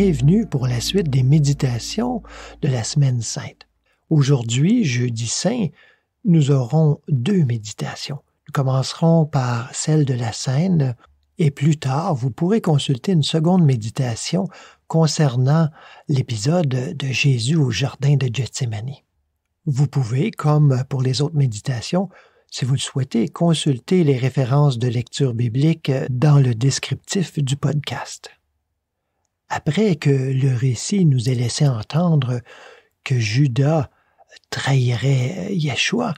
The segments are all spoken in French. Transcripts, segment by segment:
bienvenue pour la suite des méditations de la Semaine Sainte. Aujourd'hui, jeudi saint, nous aurons 2 méditations. Nous commencerons par celle de la Cène et plus tard, vous pourrez consulter une seconde méditation concernant l'épisode de Jésus au jardin de Gethsémani. Vous pouvez, comme pour les autres méditations, si vous le souhaitez, consulter les références de lecture biblique dans le descriptif du podcast. Après que le récit nous ait laissé entendre que Judas trahirait Yeshua,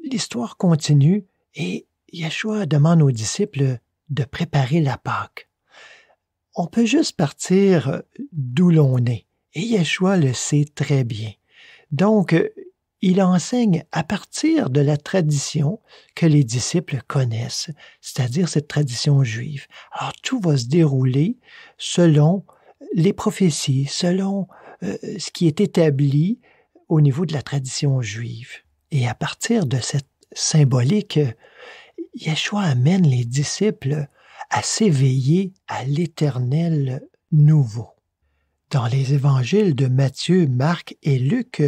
l'histoire continue et Yeshua demande aux disciples de préparer la Pâque. On peut juste partir d'où l'on est, et Yeshua le sait très bien. Donc, il enseigne à partir de la tradition que les disciples connaissent, c'est-à-dire cette tradition juive. Alors, tout va se dérouler selon les prophéties, selon ce qui est établi au niveau de la tradition juive. Et à partir de cette symbolique, Yeshua amène les disciples à s'éveiller à l'Éternel nouveau. Dans les évangiles de Matthieu, Marc et Luc,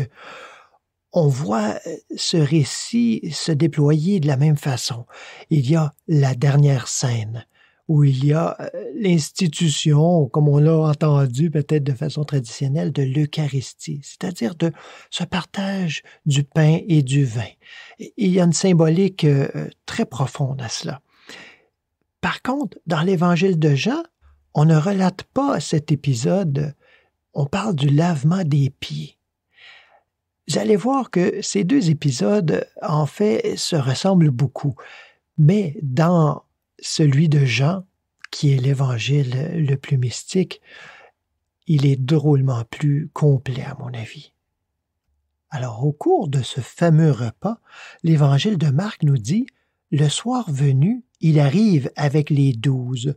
on voit ce récit se déployer de la même façon. Il y a la dernière scène, où il y a l'institution, comme on l'a entendu peut-être de façon traditionnelle, de l'Eucharistie, c'est-à-dire de ce partage du pain et du vin. Il y a une symbolique très profonde à cela. Par contre, dans l'évangile de Jean, on ne relate pas cet épisode, on parle du lavement des pieds. Vous allez voir que ces 2 épisodes, en fait, se ressemblent beaucoup. Mais dans celui de Jean, qui est l'évangile le plus mystique, il est drôlement plus complet, à mon avis. Alors, au cours de ce fameux repas, l'évangile de Marc nous dit « Le soir venu, il arrive avec les 12.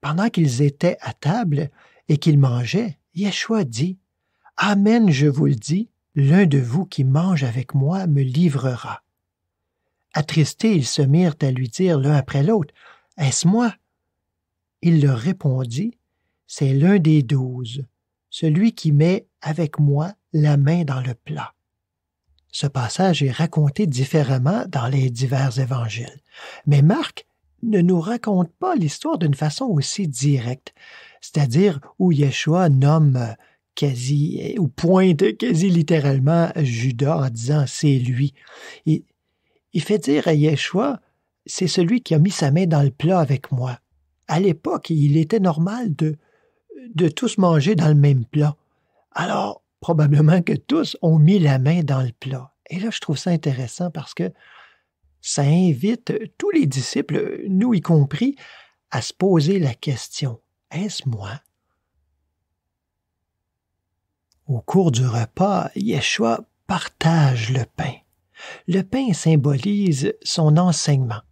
Pendant qu'ils étaient à table et qu'ils mangeaient, Yeshua dit « Amen, je vous le dis, l'un de vous qui mange avec moi me livrera. » Attristés, ils se mirent à lui dire l'un après l'autre, « Est-ce moi? » Il leur répondit, « C'est l'un des 12, celui qui met avec moi la main dans le plat. » Ce passage est raconté différemment dans les divers évangiles. Mais Marc ne nous raconte pas l'histoire d'une façon aussi directe, c'est-à-dire où Yeshua nomme ou pointe quasi littéralement Judas en disant « c'est lui ». Il fait dire à Yeshua « c'est celui qui a mis sa main dans le plat avec moi ». À l'époque, il était normal de tous manger dans le même plat. Alors, probablement que tous ont mis la main dans le plat. Et là, je trouve ça intéressant parce que ça invite tous les disciples, nous y compris, à se poser la question « Est-ce moi ?» Au cours du repas, Yeshua partage le pain. Le pain symbolise son enseignement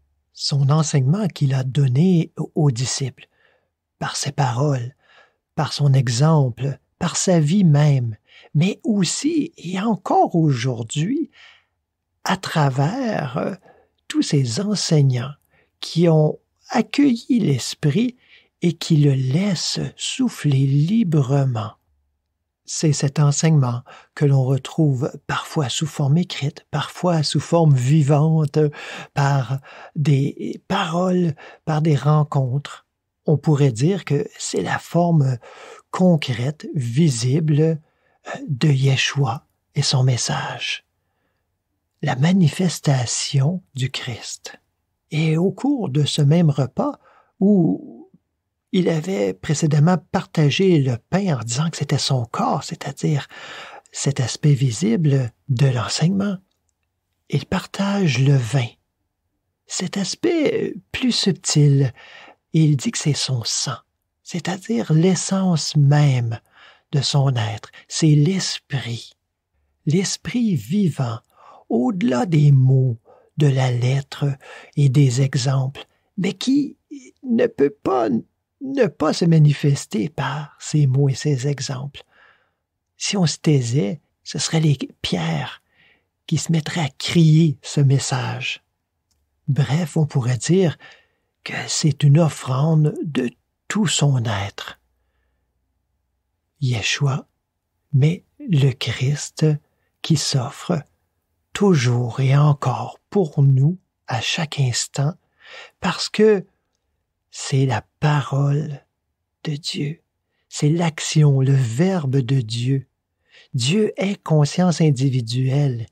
qu'il a donné aux disciples, par ses paroles, par son exemple, par sa vie même, mais aussi et encore aujourd'hui, à travers tous ces enseignants qui ont accueilli l'Esprit et qui le laissent souffler librement. C'est cet enseignement que l'on retrouve parfois sous forme écrite, parfois sous forme vivante, par des paroles, par des rencontres. On pourrait dire que c'est la forme concrète, visible de Yeshua et son message. La manifestation du Christ. Et au cours de ce même repas, où il avait précédemment partagé le pain en disant que c'était son corps, c'est-à-dire cet aspect visible de l'enseignement. Il partage le vin, cet aspect plus subtil, et il dit que c'est son sang, c'est-à-dire l'essence même de son être. C'est l'esprit vivant, au-delà des mots, de la lettre et des exemples, mais qui ne peut pas ne pas se manifester par ces mots et ces exemples. Si on se taisait, ce seraient les pierres qui se mettraient à crier ce message. Bref, on pourrait dire que c'est une offrande de tout son être. Yeshua, mais le Christ qui s'offre toujours et encore pour nous à chaque instant, parce que c'est la parole de Dieu, c'est l'action, le verbe de Dieu. Dieu est conscience individuelle.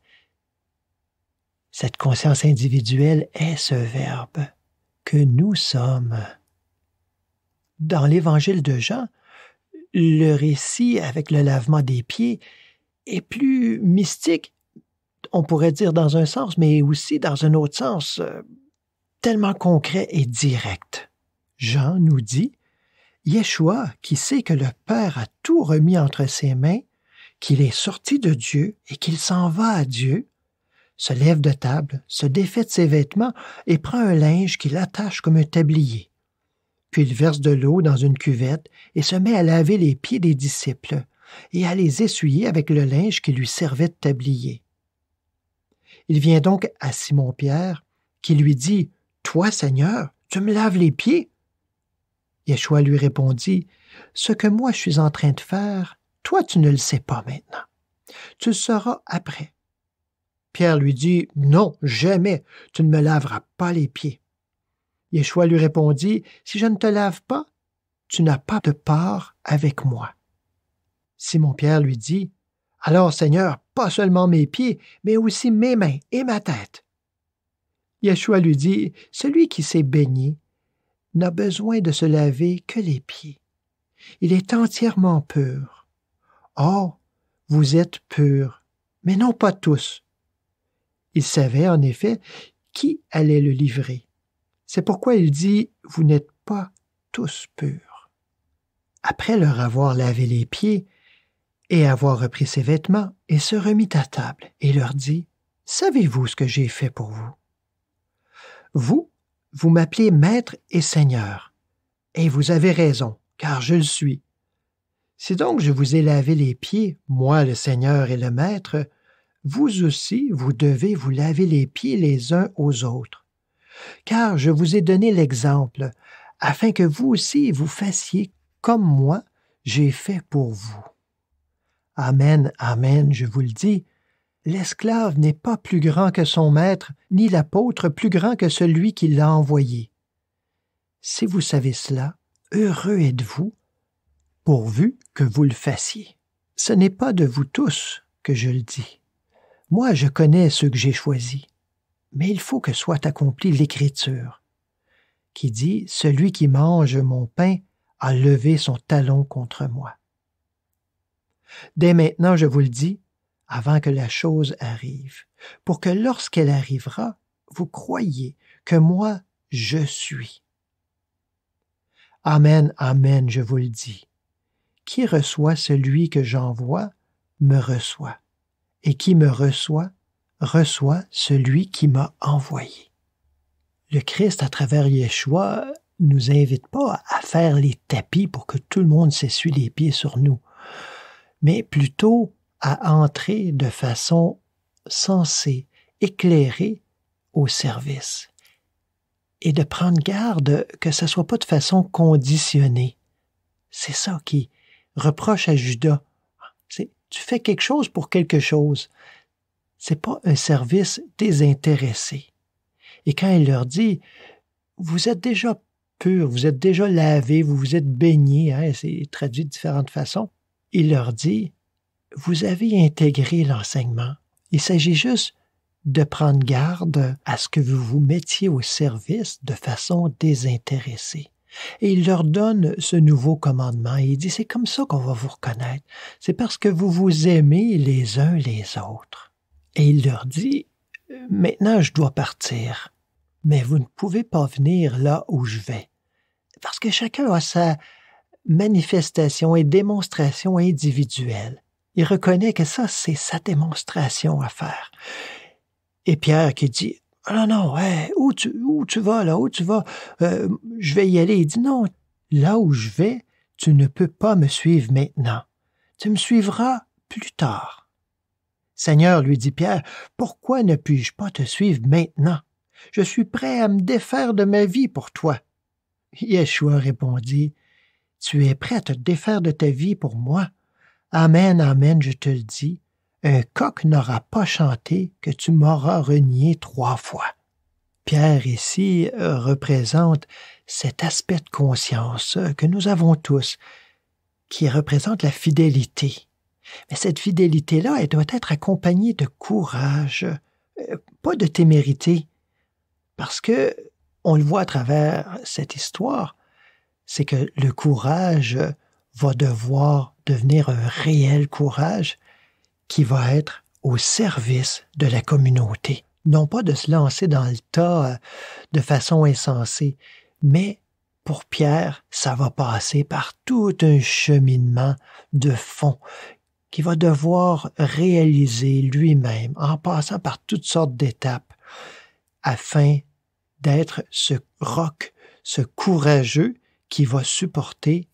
Cette conscience individuelle est ce verbe que nous sommes. Dans l'Évangile de Jean, le récit avec le lavement des pieds est plus mystique, on pourrait dire dans un sens, mais aussi dans un autre sens, tellement concret et direct. Jean nous dit, Yeshua, qui sait que le Père a tout remis entre ses mains, qu'il est sorti de Dieu et qu'il s'en va à Dieu, se lève de table, se défait de ses vêtements et prend un linge qu'il attache comme un tablier. Puis il verse de l'eau dans une cuvette et se met à laver les pieds des disciples et à les essuyer avec le linge qui lui servait de tablier. Il vient donc à Simon-Pierre, qui lui dit, « Toi, Seigneur, tu me laves les pieds? » Yeshua lui répondit, « Ce que moi je suis en train de faire, toi tu ne le sais pas maintenant. Tu le sauras après. » Pierre lui dit, « Non, jamais, tu ne me laveras pas les pieds. » Yeshua lui répondit, « Si je ne te lave pas, tu n'as pas de part avec moi. » Simon-Pierre lui dit, « Alors, Seigneur, pas seulement mes pieds, mais aussi mes mains et ma tête. » Yeshua lui dit, « Celui qui s'est baigné n'a besoin de se laver que les pieds. Il est entièrement pur. Or, vous êtes purs, mais non pas tous. » Il savait, en effet, qui allait le livrer. C'est pourquoi il dit, « Vous n'êtes pas tous purs. » Après leur avoir lavé les pieds et avoir repris ses vêtements, il se remit à table et leur dit, « Savez-vous ce que j'ai fait pour vous? Vous m'appelez Maître et Seigneur, et vous avez raison, car je le suis. Si donc je vous ai lavé les pieds, moi le Seigneur et le Maître, vous aussi vous devez vous laver les pieds les uns aux autres. Car je vous ai donné l'exemple, afin que vous aussi vous fassiez comme moi j'ai fait pour vous. Amen, amen, je vous le dis, l'esclave n'est pas plus grand que son maître, ni l'apôtre plus grand que celui qui l'a envoyé. Si vous savez cela, heureux êtes-vous, pourvu que vous le fassiez. Ce n'est pas de vous tous que je le dis. Moi, je connais ceux que j'ai choisis, mais il faut que soit accomplie l'Écriture, qui dit « Celui qui mange mon pain a levé son talon contre moi. » Dès maintenant, je vous le dis, avant que la chose arrive, pour que lorsqu'elle arrivera, vous croyiez que moi, je suis. Amen, amen, je vous le dis. Qui reçoit celui que j'envoie, me reçoit, et qui me reçoit, reçoit celui qui m'a envoyé. Le Christ, à travers Yeshua, nous invite pas à faire les tapis pour que tout le monde s'essuie les pieds sur nous, mais plutôt à entrer de façon sensée, éclairée au service, et de prendre garde que ce ne soit pas de façon conditionnée. C'est ça qui reproche à Judas. Tu fais quelque chose pour quelque chose. C'est pas un service désintéressé. Et quand il leur dit, vous êtes déjà purs, vous êtes déjà lavés, vous vous êtes baignés, c'est traduit de différentes façons, il leur dit, vous avez intégré l'enseignement. Il s'agit juste de prendre garde à ce que vous vous mettiez au service de façon désintéressée. Et il leur donne ce nouveau commandement. Et il dit, c'est comme ça qu'on va vous reconnaître. C'est parce que vous vous aimez les uns les autres. Et il leur dit, maintenant je dois partir, mais vous ne pouvez pas venir là où je vais. Parce que chacun a sa manifestation et démonstration individuelle. Il reconnaît que ça, c'est sa démonstration à faire. Et Pierre qui dit, « Non, où tu vas, là, où tu vas? Je vais y aller. » Il dit, « Non, là où je vais, tu ne peux pas me suivre maintenant. Tu me suivras plus tard. » « Seigneur, lui dit Pierre, pourquoi ne puis-je pas te suivre maintenant? Je suis prêt à me défaire de ma vie pour toi. » Yeshua répondit, « Tu es prêt à te défaire de ta vie pour moi? Amen, amen, je te le dis, un coq n'aura pas chanté que tu m'auras renié 3 fois. Pierre ici représente cet aspect de conscience que nous avons tous, qui représente la fidélité. Mais cette fidélité-là, elle doit être accompagnée de courage, pas de témérité, parce que on le voit à travers cette histoire, c'est que le courage va devoir devenir un réel courage qui va être au service de la communauté. Non pas de se lancer dans le tas de façon insensée, mais pour Pierre, ça va passer par tout un cheminement de fond qu'il va devoir réaliser lui-même en passant par toutes sortes d'étapes afin d'être ce roc, ce courageux qui va supporter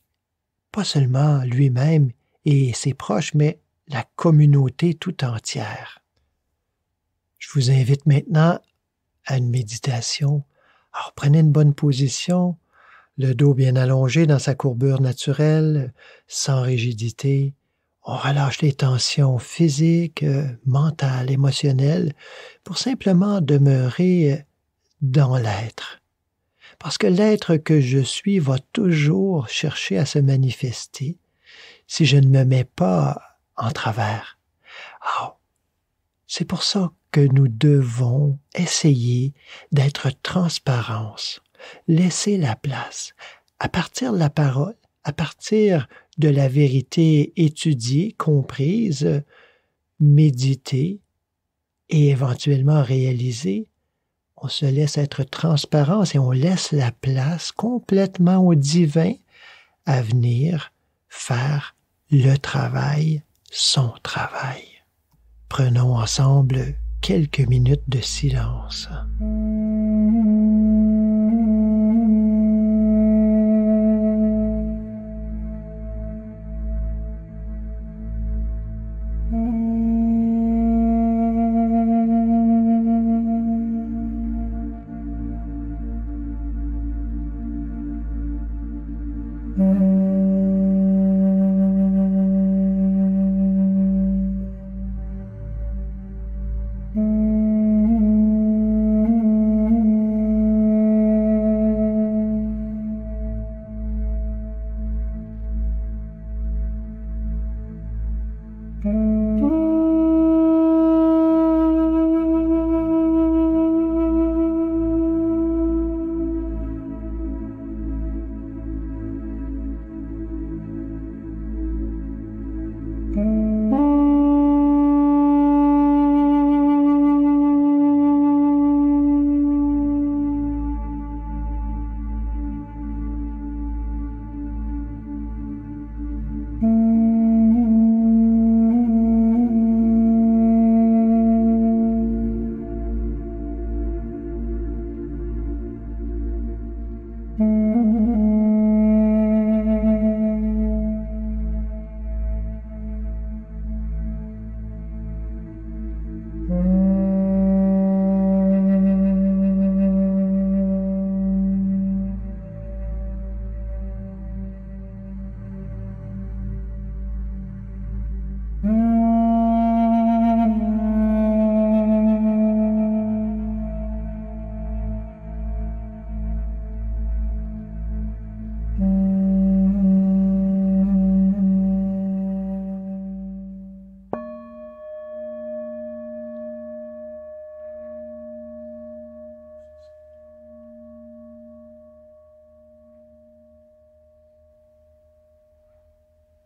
pas seulement lui-même et ses proches, mais la communauté tout entière. Je vous invite maintenant à une méditation. Alors prenez une bonne position, le dos bien allongé dans sa courbure naturelle, sans rigidité. On relâche les tensions physiques, mentales, émotionnelles, pour simplement demeurer dans l'être. Parce que l'être que je suis va toujours chercher à se manifester si je ne me mets pas en travers. Alors, c'est pour ça que nous devons essayer d'être transparence, laisser la place, à partir de la parole, à partir de la vérité étudiée, comprise, méditée et éventuellement réalisée. On se laisse être transparent et on laisse la place complètement au divin à venir faire le travail, son travail. Prenons ensemble quelques minutes de silence.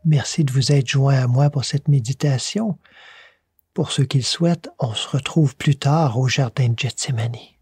Merci de vous être joint à moi pour cette méditation. Pour ceux qui le souhaitent, on se retrouve plus tard au jardin de Gethsémani.